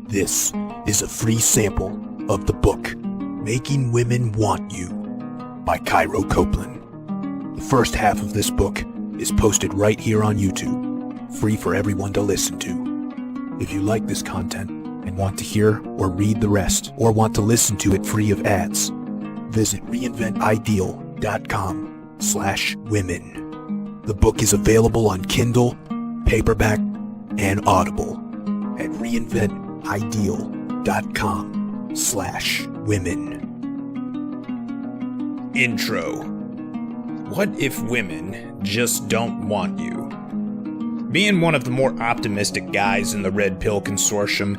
This is a free sample of the book Making Women Want You by Cairo Copeland. The first half of this book is posted right here on YouTube, free for everyone to listen to. If you like this content and want to hear or read the rest, or want to listen to it free of ads, visit reinventideal.com/women. The book is available on Kindle, paperback, and Audible at reinventideal.com/women. Intro. What if women just don't want you? Being one of the more optimistic guys in the Red Pill Consortium,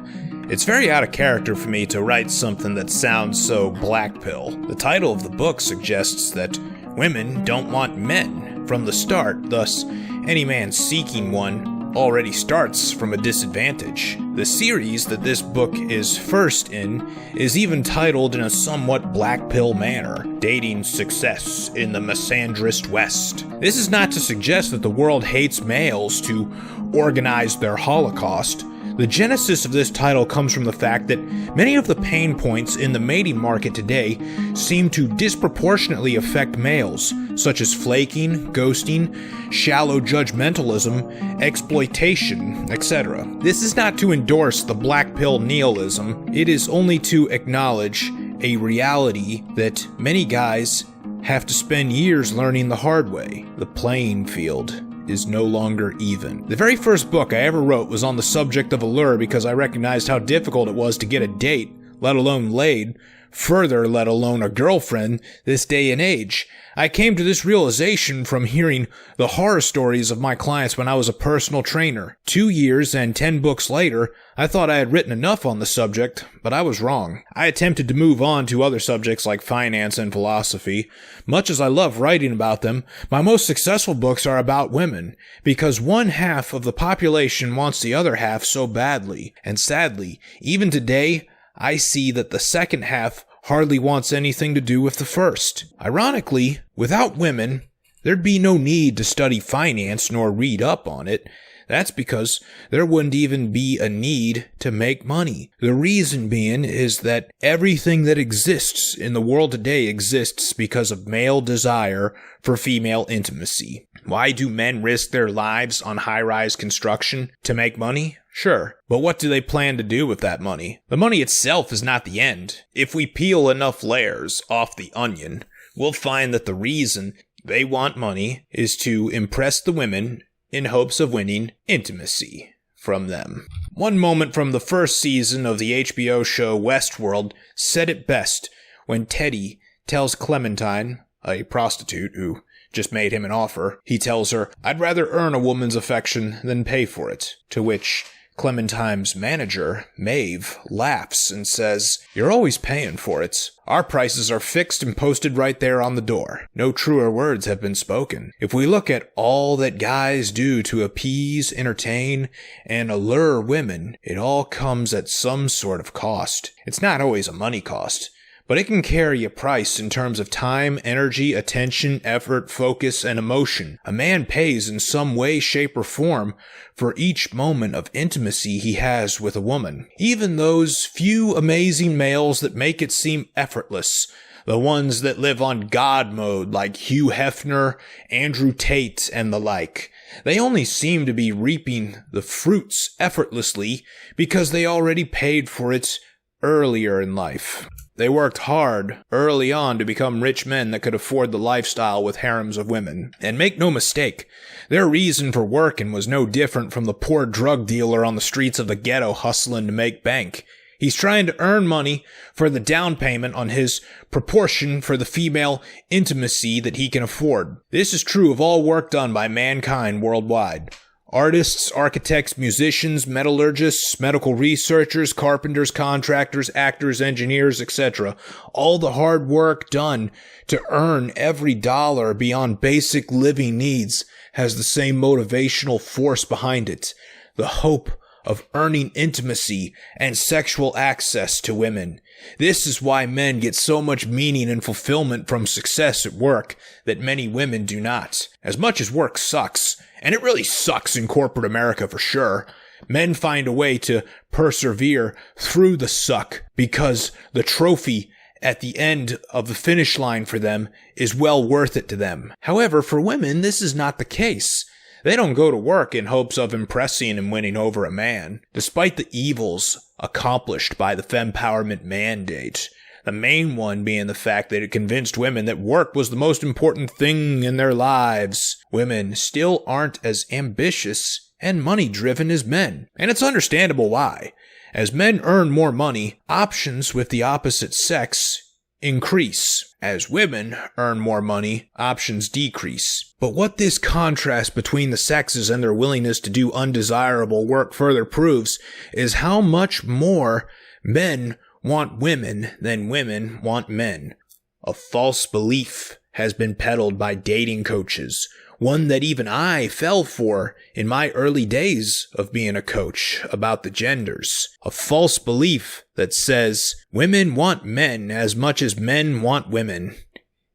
it's very out of character for me to write something that sounds so black pill. The title of the book suggests that women don't want men from the start, thus any man seeking one already starts from a disadvantage. The series that this book is first in is even titled in a somewhat black pill manner, Dating Success in the Misandrist West. This is not to suggest that the world hates males to organize their holocaust. The genesis of this title comes from the fact that many of the pain points in the mating market today seem to disproportionately affect males, such as flaking, ghosting, shallow judgmentalism, exploitation, etc. This is not to endorse the black pill nihilism, it is only to acknowledge a reality that many guys have to spend years learning the hard way. The playing field is no longer even. The very first book I ever wrote was on the subject of allure because I recognized how difficult it was to get a date, let alone laid, further let alone a girlfriend, this day and age. I came to this realization from hearing the horror stories of my clients when I was a personal trainer. 2 years and 10 books later, I thought I had written enough on the subject, but I was wrong. I attempted to move on to other subjects like finance and philosophy. Much as I love writing about them, my most successful books are about women, because one half of the population wants the other half so badly. And sadly, even today, I see that the second half hardly wants anything to do with the first. Ironically, without women, there'd be no need to study finance nor read up on it. That's because there wouldn't even be a need to make money. The reason being is that everything that exists in the world today exists because of male desire for female intimacy. Why do men risk their lives on high-rise construction? To make money? Sure, but what do they plan to do with that money? The money itself is not the end. If we peel enough layers off the onion, we'll find that the reason they want money is to impress the women in hopes of winning intimacy from them. One moment from the first season of the HBO show Westworld said it best when Teddy tells Clementine, a prostitute who just made him an offer, he tells her, "I'd rather earn a woman's affection than pay for it," to which Clementine's manager, Maeve, laughs and says, "You're always paying for it. Our prices are fixed and posted right there on the door." No truer words have been spoken. If we look at all that guys do to appease, entertain, and allure women, it all comes at some sort of cost. It's not always a money cost, but it can carry a price in terms of time, energy, attention, effort, focus, and emotion. A man pays in some way, shape, or form for each moment of intimacy he has with a woman. Even those few amazing males that make it seem effortless, the ones that live on God mode like Hugh Hefner, Andrew Tate, and the like, they only seem to be reaping the fruits effortlessly because they already paid for it earlier in life. They worked hard early on to become rich men that could afford the lifestyle with harems of women. And make no mistake, their reason for working was no different from the poor drug dealer on the streets of the ghetto hustling to make bank. He's trying to earn money for the down payment on his proportion for the female intimacy that he can afford. This is true of all work done by mankind worldwide. Artists, architects, musicians, metallurgists, medical researchers, carpenters, contractors, actors, engineers, etc. All the hard work done to earn every dollar beyond basic living needs has the same motivational force behind it. The hope of earning intimacy and sexual access to women. This is why men get so much meaning and fulfillment from success at work that many women do not. As much as work sucks, and it really sucks in corporate America for sure, Men find a way to persevere through the suck because the trophy at the end of the finish line for them is well worth it to them. However, for women, this is not the case. They don't go to work in hopes of impressing and winning over a man. Despite the evils accomplished by the fempowerment mandate, the main one being the fact that it convinced women that work was the most important thing in their lives, women still aren't as ambitious and money-driven as men. And it's understandable why. As men earn more money, options with the opposite sex increase. As women earn more money, options decrease. But what this contrast between the sexes and their willingness to do undesirable work further proves is how much more men want women than women want men. A false belief has been peddled by dating coaches, one that even I fell for in my early days of being a coach about the genders. A false belief that says women want men as much as men want women.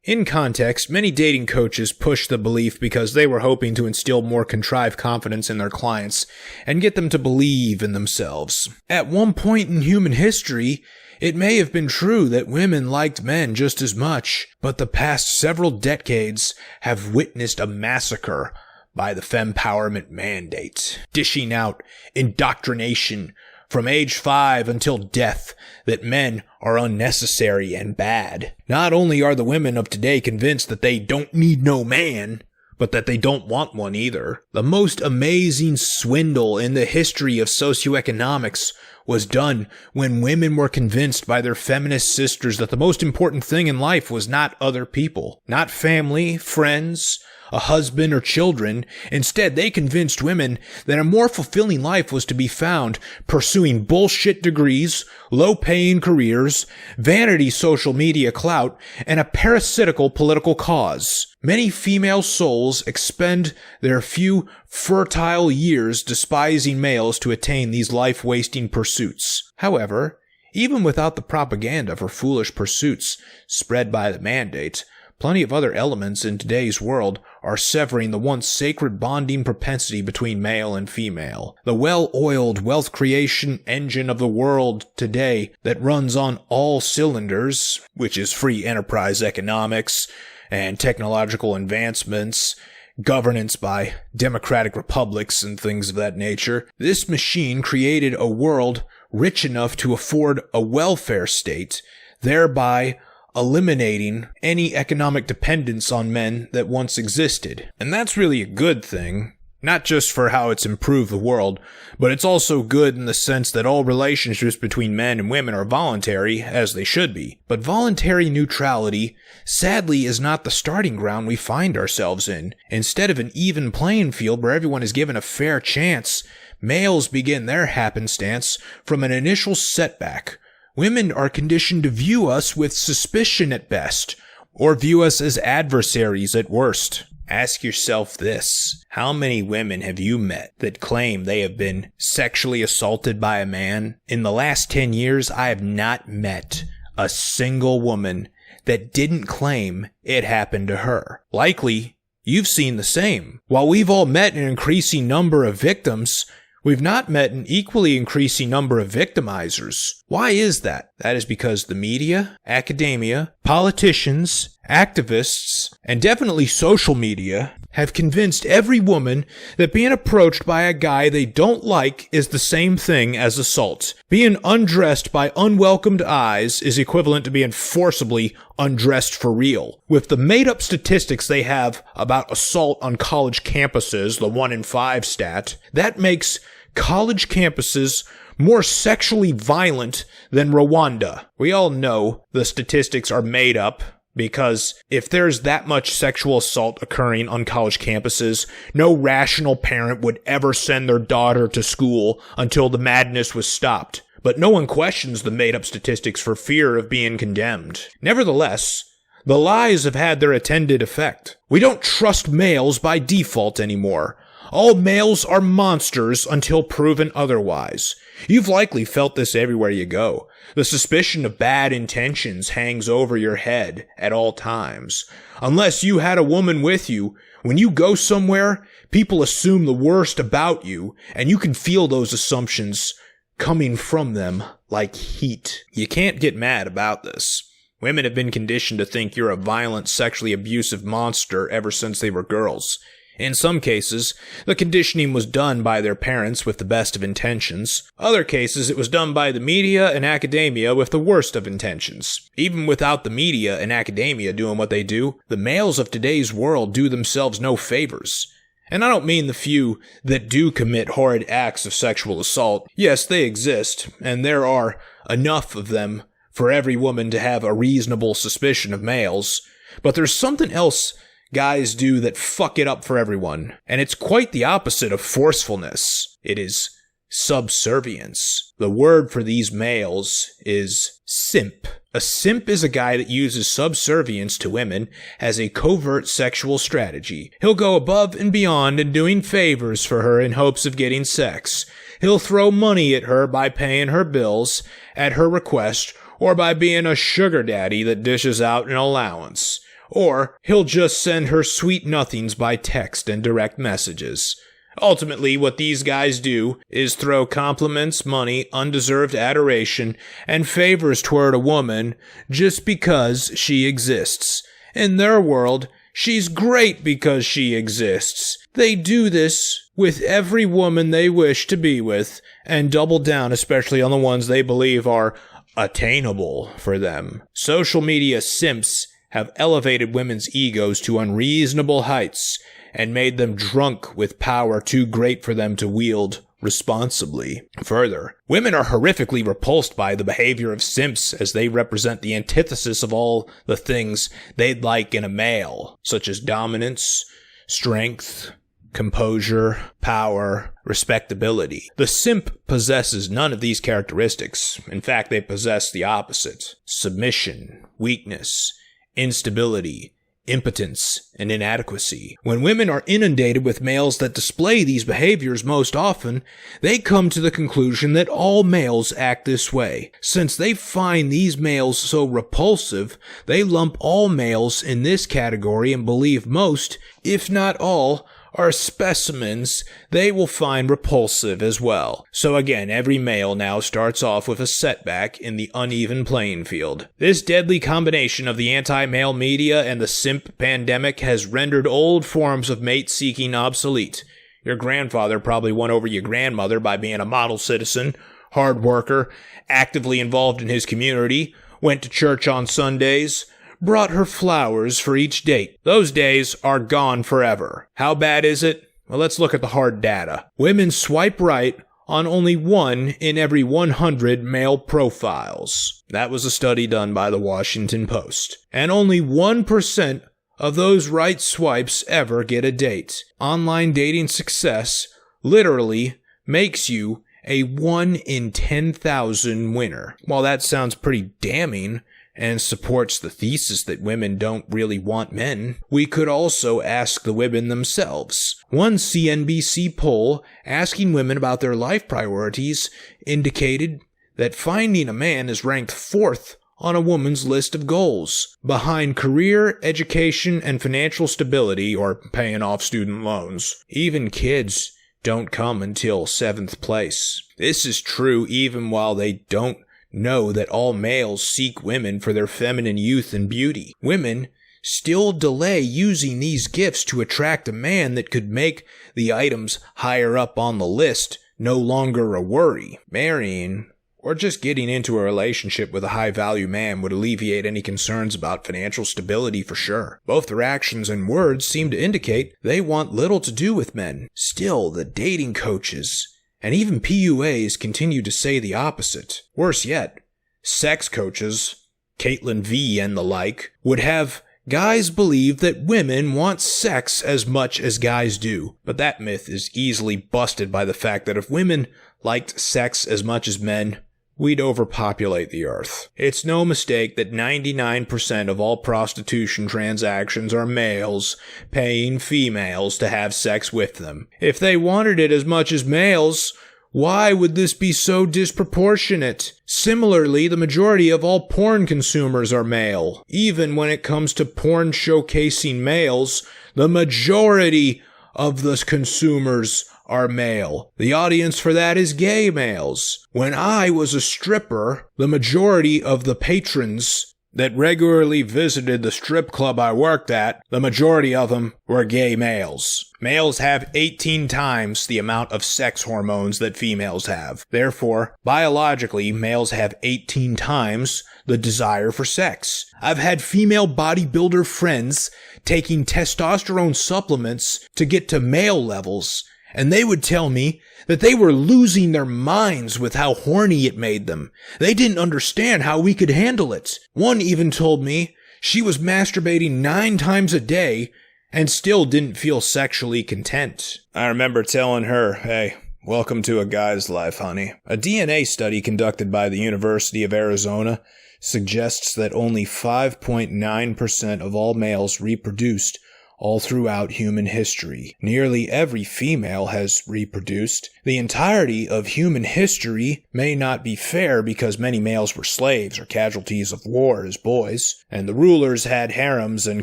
In context, many dating coaches push the belief because they were hoping to instill more contrived confidence in their clients and get them to believe in themselves. At one point in human history, it may have been true that women liked men just as much, but the past several decades have witnessed a massacre by the fempowerment mandate, dishing out indoctrination from age 5 until death that men are unnecessary and bad. Not only are the women of today convinced that they don't need no man, but that they don't want one either. The most amazing swindle in the history of socioeconomics was done when women were convinced by their feminist sisters that the most important thing in life was not other people, not family, friends, a husband, or children. Instead, they convinced women that a more fulfilling life was to be found pursuing bullshit degrees, low-paying careers, vanity social media clout, and a parasitical political cause. Many female souls expend their few fertile years despising males to attain these life-wasting pursuits. However, even without the propaganda for foolish pursuits spread by the mandate, plenty of other elements in today's world are severing the once sacred bonding propensity between male and female. The well-oiled wealth creation engine of the world today that runs on all cylinders, which is free enterprise economics and technological advancements, governance by democratic republics and things of that nature, this machine created a world rich enough to afford a welfare state, thereby eliminating any economic dependence on men that once existed. And that's really a good thing, not just for how it's improved the world, but it's also good in the sense that all relationships between men and women are voluntary, as they should be. But voluntary neutrality, sadly, is not the starting ground we find ourselves in. Instead of an even playing field where everyone is given a fair chance, males begin their happenstance from an initial setback. Women are conditioned to view us with suspicion at best, or view us as adversaries at worst. Ask yourself this: how many women have you met that claim they have been sexually assaulted by a man? In the last 10 years, I have not met a single woman that didn't claim it happened to her. Likely, you've seen the same. While we've all met an increasing number of victims, we've not met an equally increasing number of victimizers. Why is that? That is because the media, academia, politicians, activists, and definitely social media have convinced every woman that being approached by a guy they don't like is the same thing as assault. Being undressed by unwelcomed eyes is equivalent to being forcibly undressed for real. With the made-up statistics they have about assault on college campuses, the 1 in 5 stat, that makes college campuses more sexually violent than Rwanda. We all know the statistics are made up, because if there's that much sexual assault occurring on college campuses, no rational parent would ever send their daughter to school until the madness was stopped. But no one questions the made-up statistics for fear of being condemned. Nevertheless, the lies have had their intended effect. We don't trust males by default anymore. All males are monsters until proven otherwise. You've likely felt this everywhere you go. The suspicion of bad intentions hangs over your head at all times. Unless you had a woman with you, when you go somewhere, people assume the worst about you, and you can feel those assumptions coming from them like heat. You can't get mad about this. Women have been conditioned to think you're a violent, sexually abusive monster ever since they were girls. In some cases, the conditioning was done by their parents with the best of intentions. Other cases, it was done by the media and academia with the worst of intentions. Even without the media and academia doing what they do, the males of today's world do themselves no favors. And I don't mean the few that do commit horrid acts of sexual assault. Yes, they exist, and there are enough of them for every woman to have a reasonable suspicion of males. But there's something else guys do that fuck it up for everyone. And it's quite the opposite of forcefulness. It is subservience. The word for these males is simp. A simp is a guy that uses subservience to women as a covert sexual strategy. He'll go above and beyond in doing favors for her in hopes of getting sex. He'll throw money at her by paying her bills at her request, or by being a sugar daddy that dishes out an allowance. Or he'll just send her sweet nothings by text and direct messages. Ultimately, what these guys do is throw compliments, money, undeserved adoration, and favors toward a woman just because she exists. In their world, she's great because she exists. They do this with every woman they wish to be with, and double down especially on the ones they believe are attainable for them. Social media simps have elevated women's egos to unreasonable heights and made them drunk with power too great for them to wield responsibly. Further, women are horrifically repulsed by the behavior of simps as they represent the antithesis of all the things they'd like in a male, such as dominance, strength, composure, power, respectability. The simp possesses none of these characteristics. In fact, they possess the opposite: submission, weakness, instability, impotence, and inadequacy. When women are inundated with males that display these behaviors most often, they come to the conclusion that all males act this way. Since they find these males so repulsive, they lump all males in this category and believe most, if not all, are specimens they will find repulsive as well. So again, every male now starts off with a setback in the uneven playing field. This deadly combination of the anti-male media and the simp pandemic has rendered old forms of mate-seeking obsolete. Your grandfather probably won over your grandmother by being a model citizen, hard worker, actively involved in his community, went to church on Sundays, brought her flowers for each date. Those days are gone forever. How bad is it? Well, let's look at the hard data. Women swipe right on only 1 in every 100 male profiles. That was a study done by the Washington Post. And only 1% of those right swipes ever get a date. Online dating success literally makes you a 1 in 10,000 winner. While that sounds pretty damning and supports the thesis that women don't really want men, we could also ask the women themselves. One CNBC poll asking women about their life priorities indicated that finding a man is ranked 4th on a woman's list of goals, behind career, education, and financial stability, or paying off student loans. Even kids don't come until 7th place. This is true even while they don't know that all males seek women for their feminine youth and beauty. Women still delay using these gifts to attract a man that could make the items higher up on the list no longer a worry. Marrying or just getting into a relationship with a high-value man would alleviate any concerns about financial stability for sure. Both their actions and words seem to indicate they want little to do with men. Still, the dating coaches and even PUAs continue to say the opposite. Worse yet, sex coaches, Caitlin V and the like, would have guys believe that women want sex as much as guys do. But that myth is easily busted by the fact that if women liked sex as much as men, we'd overpopulate the earth. It's no mistake that 99% of all prostitution transactions are males paying females to have sex with them. If they wanted it as much as males, why would this be so disproportionate? Similarly, the majority of all porn consumers are male. Even when it comes to porn showcasing males, the majority of the consumers are male. The audience for that is gay males. When I was a stripper, the majority of the patrons that regularly visited the strip club I worked at, the majority of them were gay males. Males have 18 times the amount of sex hormones that females have. Therefore, biologically, males have 18 times the desire for sex. I've had female bodybuilder friends taking testosterone supplements to get to male levels, and they would tell me that they were losing their minds with how horny it made them. They didn't understand how we could handle it. One even told me she was masturbating 9 times a day and still didn't feel sexually content. I remember telling her, "Hey, welcome to a guy's life, honey." A DNA study conducted by the University of Arizona suggests that only 5.9% of all males reproduced all throughout human history. Nearly every female has reproduced. The entirety of human history may not be fair because many males were slaves or casualties of war as boys, and the rulers had harems and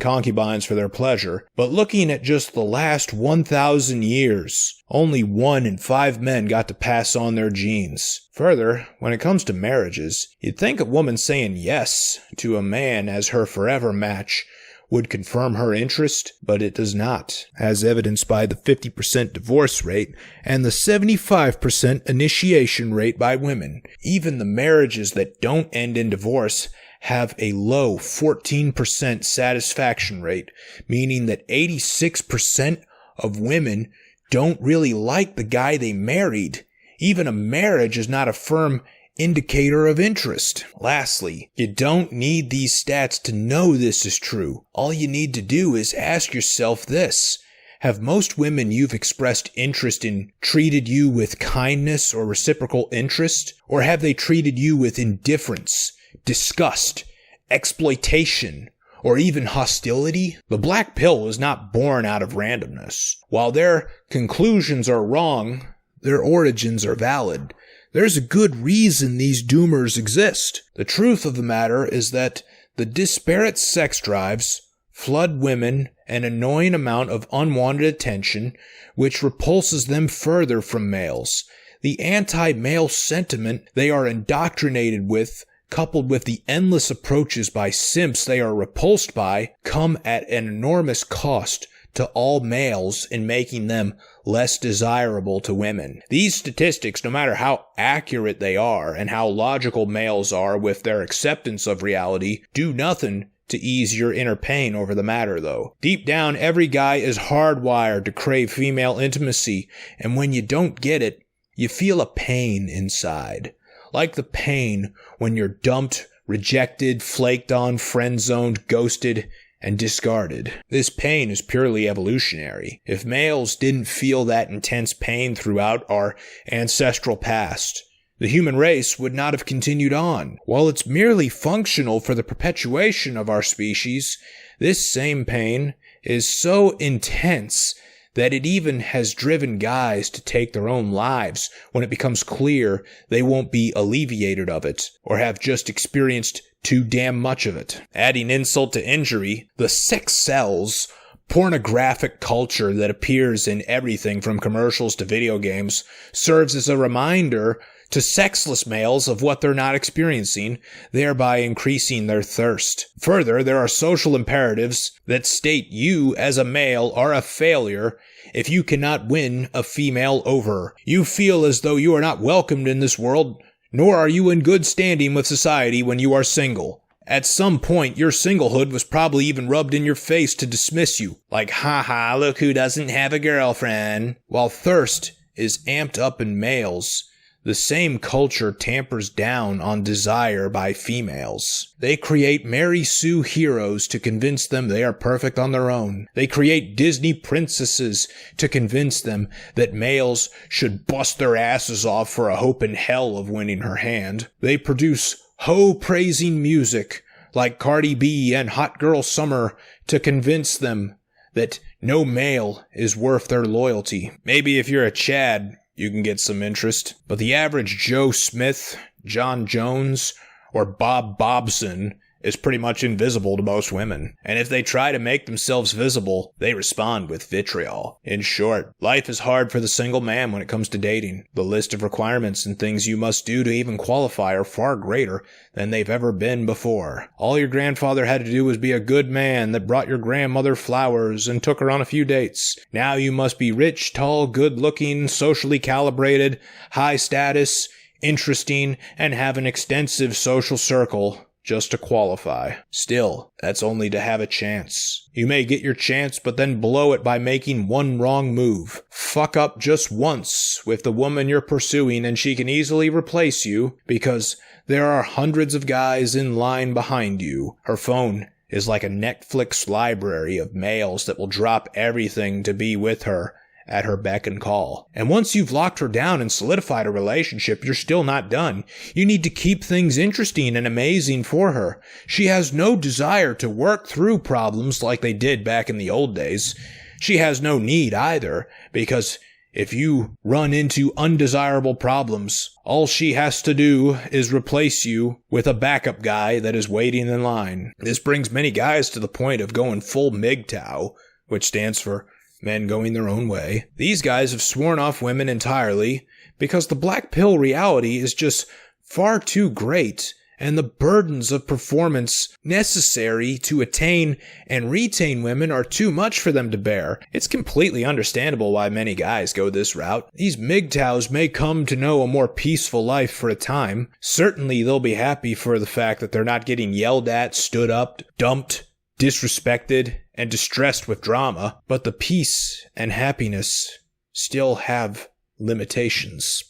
concubines for their pleasure. But looking at just the last 1,000 years, only 1 in 5 men got to pass on their genes. Further, when it comes to marriages, you'd think a woman saying yes to a man as her forever match would confirm her interest, but it does not, as evidenced by the 50% divorce rate and the 75% initiation rate by women. Even the marriages that don't end in divorce have a low 14% satisfaction rate, meaning that 86% of women don't really like the guy they married. Even a marriage is not a firm indicator of interest. Lastly, you don't need these stats to know this is true. All you need to do is ask yourself this: have most women you've expressed interest in treated you with kindness or reciprocal interest? Or have they treated you with indifference, disgust, exploitation, or even hostility? The black pill was not born out of randomness. While their conclusions are wrong, their origins are valid. There's a good reason these doomers exist. The truth of the matter is that the disparate sex drives flood women an annoying amount of unwanted attention, which repulses them further from males. The anti-male sentiment they are indoctrinated with, coupled with the endless approaches by simps they are repulsed by, come at an enormous cost to all males in making them less desirable to women. These statistics, no matter how accurate they are and how logical males are with their acceptance of reality, do nothing to ease your inner pain over the matter, though. Deep down, every guy is hardwired to crave female intimacy, and when you don't get it, you feel a pain inside. Like the pain when you're dumped, rejected, flaked on, friend-zoned, ghosted, and discarded. This pain is purely evolutionary. If males didn't feel that intense pain throughout our ancestral past, the human race would not have continued on. While it's merely functional for the perpetuation of our species, this same pain is so intense that it even has driven guys to take their own lives when it becomes clear they won't be alleviated of it, or have just experienced too damn much of it. Adding insult to injury, the sex sells pornographic culture that appears in everything from commercials to video games serves as a reminder to sexless males of what they're not experiencing, thereby increasing their thirst. Further, there are social imperatives that state you as a male are a failure if you cannot win a female over. You feel as though you are not welcomed in this world, nor are you in good standing with society when you are single. At some point, your singlehood was probably even rubbed in your face to dismiss you, like, haha, look who doesn't have a girlfriend. While thirst is amped up in males, The same culture tampers down on desire by females. They create Mary Sue heroes to convince them they are perfect on their own. They create Disney princesses to convince them that males should bust their asses off for a hope in hell of winning her hand. They produce hoe-praising music like Cardi B and Hot Girl Summer to convince them that no male is worth their loyalty. Maybe if you're a Chad, you can get some interest, but the average Joe Smith, John Jones, or Bob Bobson is pretty much invisible to most women. And if they try to make themselves visible, they respond with vitriol. In short, life is hard for the single man when it comes to dating. The list of requirements and things you must do to even qualify are far greater than they've ever been before. All your grandfather had to do was be a good man that brought your grandmother flowers and took her on a few dates. Now you must be rich, tall, good-looking, socially calibrated, high status, interesting, and have an extensive social circle just to qualify. Still, that's only to have a chance. You may get your chance, but then blow it by making one wrong move. Fuck up just once with the woman you're pursuing and she can easily replace you because there are hundreds of guys in line behind you. Her phone is like a Netflix library of males that will drop everything to be with her at her beck and call. And once you've locked her down and solidified a relationship, you're still not done. You need to keep things interesting and amazing for her. She has no desire to work through problems like they did back in the old days. She has no need either, because if you run into undesirable problems, all she has to do is replace you with a backup guy that is waiting in line. This brings many guys to the point of going full MGTOW, which stands for men going their own way. These guys have sworn off women entirely because the black pill reality is just far too great, and the burdens of performance necessary to attain and retain women are too much for them to bear. It's completely understandable why many guys go this route. These MGTOWs may come to know a more peaceful life for a time. Certainly they'll be happy for the fact that they're not getting yelled at, stood up, dumped, disrespected, and distressed with drama, but the peace and happiness still have limitations.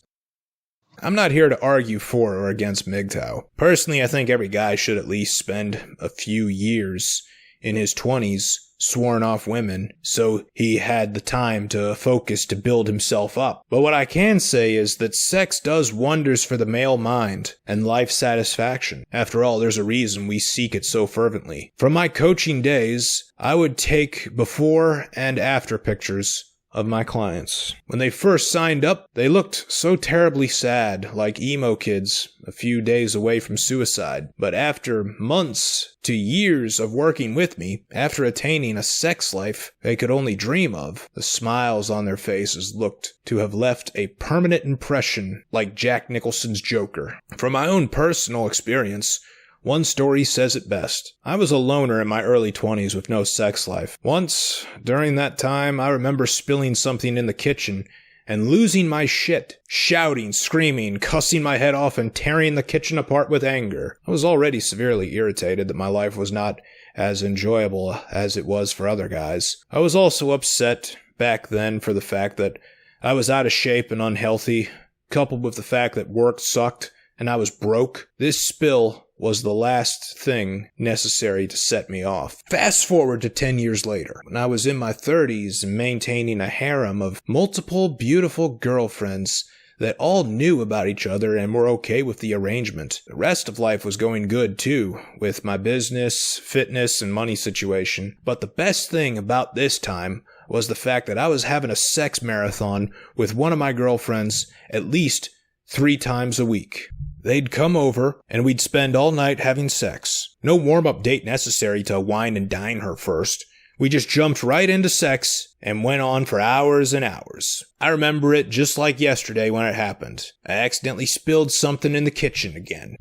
I'm not here to argue for or against MGTOW. Personally, I think every guy should at least spend a few years in his 20s sworn off women so he had the time to focus to build himself up. But what I can say is that sex does wonders for the male mind and life satisfaction. After all, there's a reason we seek it so fervently. From my coaching days, I would take before and after pictures of my clients. When they first signed up, they looked so terribly sad, like emo kids a few days away from suicide. But after months to years of working with me, after attaining a sex life they could only dream of, the smiles on their faces looked to have left a permanent impression, like Jack Nicholson's Joker. From my own personal experience, one story says it best. I was a loner in my early 20s with no sex life. Once, during that time, I remember spilling something in the kitchen and losing my shit, shouting, screaming, cussing my head off, and tearing the kitchen apart with anger. I was already severely irritated that my life was not as enjoyable as it was for other guys. I was also upset back then for the fact that I was out of shape and unhealthy, coupled with the fact that work sucked and I was broke. This spill was the last thing necessary to set me off. Fast forward to 10 years later, when I was in my 30s and maintaining a harem of multiple beautiful girlfriends that all knew about each other and were okay with the arrangement. The rest of life was going good too, with my business, fitness, and money situation. But the best thing about this time was the fact that I was having a sex marathon with one of my girlfriends at least 3 times a week. They'd come over, and we'd spend all night having sex. No warm-up date necessary to wine and dine her first. We just jumped right into sex and went on for hours and hours. I remember it just like yesterday when it happened. I accidentally spilled something in the kitchen again.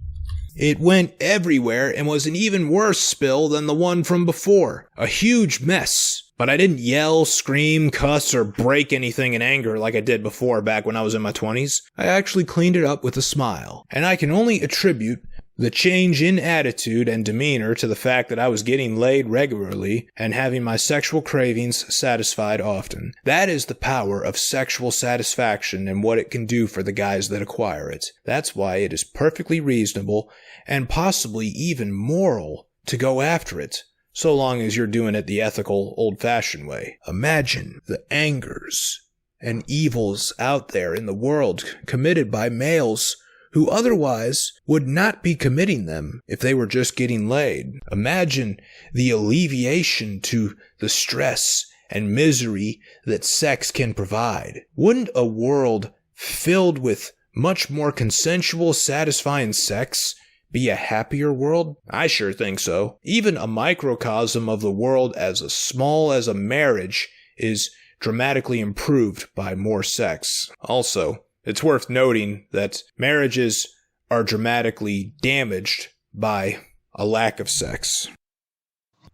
It went everywhere and was an even worse spill than the one from before. A huge mess. But I didn't yell, scream, cuss, or break anything in anger like I did before back when I was in my 20s. I actually cleaned it up with a smile. And I can only attribute The change in attitude and demeanor to the fact that I was getting laid regularly and having my sexual cravings satisfied often. That is the power of sexual satisfaction and what it can do for the guys that acquire it. That's why it is perfectly reasonable and possibly even moral to go after it, so long as you're doing it the ethical, old-fashioned way. Imagine the angers and evils out there in the world committed by males who otherwise would not be committing them if they were just getting laid. Imagine the alleviation to the stress and misery that sex can provide. Wouldn't a world filled with much more consensual, satisfying sex be a happier world? I sure think so. Even a microcosm of the world as small as a marriage is dramatically improved by more sex. Also, it's worth noting that marriages are dramatically damaged by a lack of sex.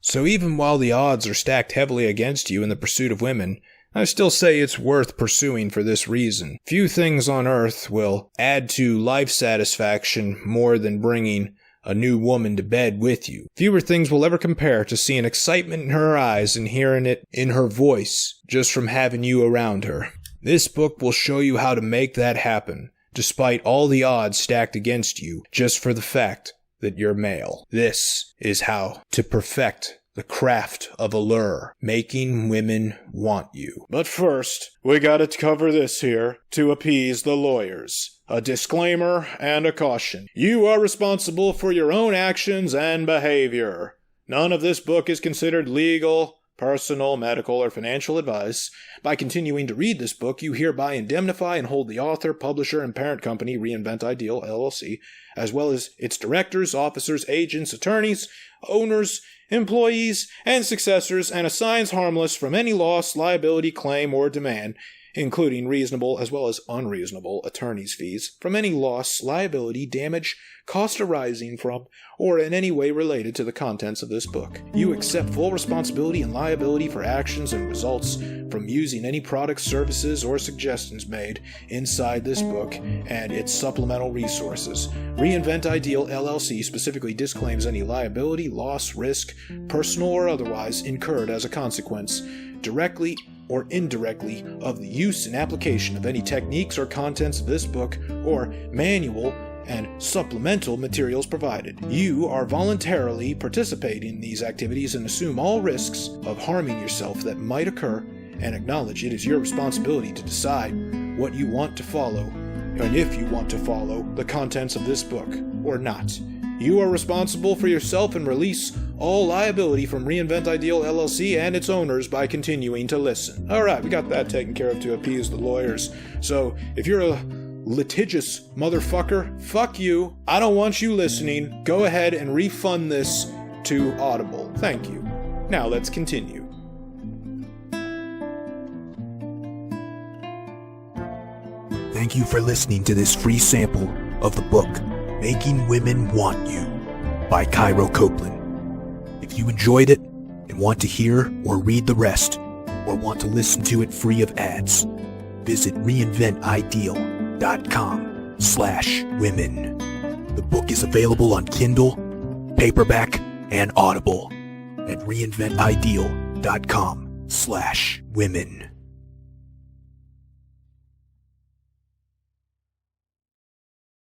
So even while the odds are stacked heavily against you in the pursuit of women, I still say it's worth pursuing for this reason. Few things on earth will add to life satisfaction more than bringing a new woman to bed with you. Fewer things will ever compare to seeing excitement in her eyes and hearing it in her voice just from having you around her. This book will show you how to make that happen, despite all the odds stacked against you, just for the fact that you're male. This is how to perfect the craft of allure, making women want you. But first, we gotta cover this here to appease the lawyers. A disclaimer and a caution. You are responsible for your own actions and behavior. None of this book is considered legal, personal, medical, or financial advice. By continuing to read this book, you hereby indemnify and hold the author, publisher, and parent company, Reinvent Ideal, LLC, as well as its directors, officers, agents, attorneys, owners, employees, and successors, and assigns harmless from any loss, liability, claim, or demand, including reasonable as well as unreasonable attorney's fees, from any loss, liability, damage, cost arising from, or in any way related to the contents of this book. You accept full responsibility and liability for actions and results from using any products, services, or suggestions made inside this book and its supplemental resources. Reinvent Ideal LLC specifically disclaims any liability, loss, risk, personal or otherwise, incurred as a consequence, directly or indirectly, of the use and application of any techniques or contents of this book or manual and supplemental materials provided. You are voluntarily participating in these activities and assume all risks of harming yourself that might occur, and acknowledge it is your responsibility to decide what you want to follow and if you want to follow the contents of this book or not. You are responsible for yourself and release all liability from Reinvent Ideal LLC and its owners by continuing to listen. Alright, we got that taken care of to appease the lawyers. So, if you're a litigious motherfucker, fuck you. I don't want you listening. Go ahead and refund this to Audible. Thank you. Now let's continue. Thank you for listening to this free sample of the book, Making Women Want You, by Cairo Copeland. If you enjoyed it and want to hear or read the rest, or want to listen to it free of ads, visit reinventideal.com/women. The book is available on Kindle, paperback, and Audible at reinventideal.com/women.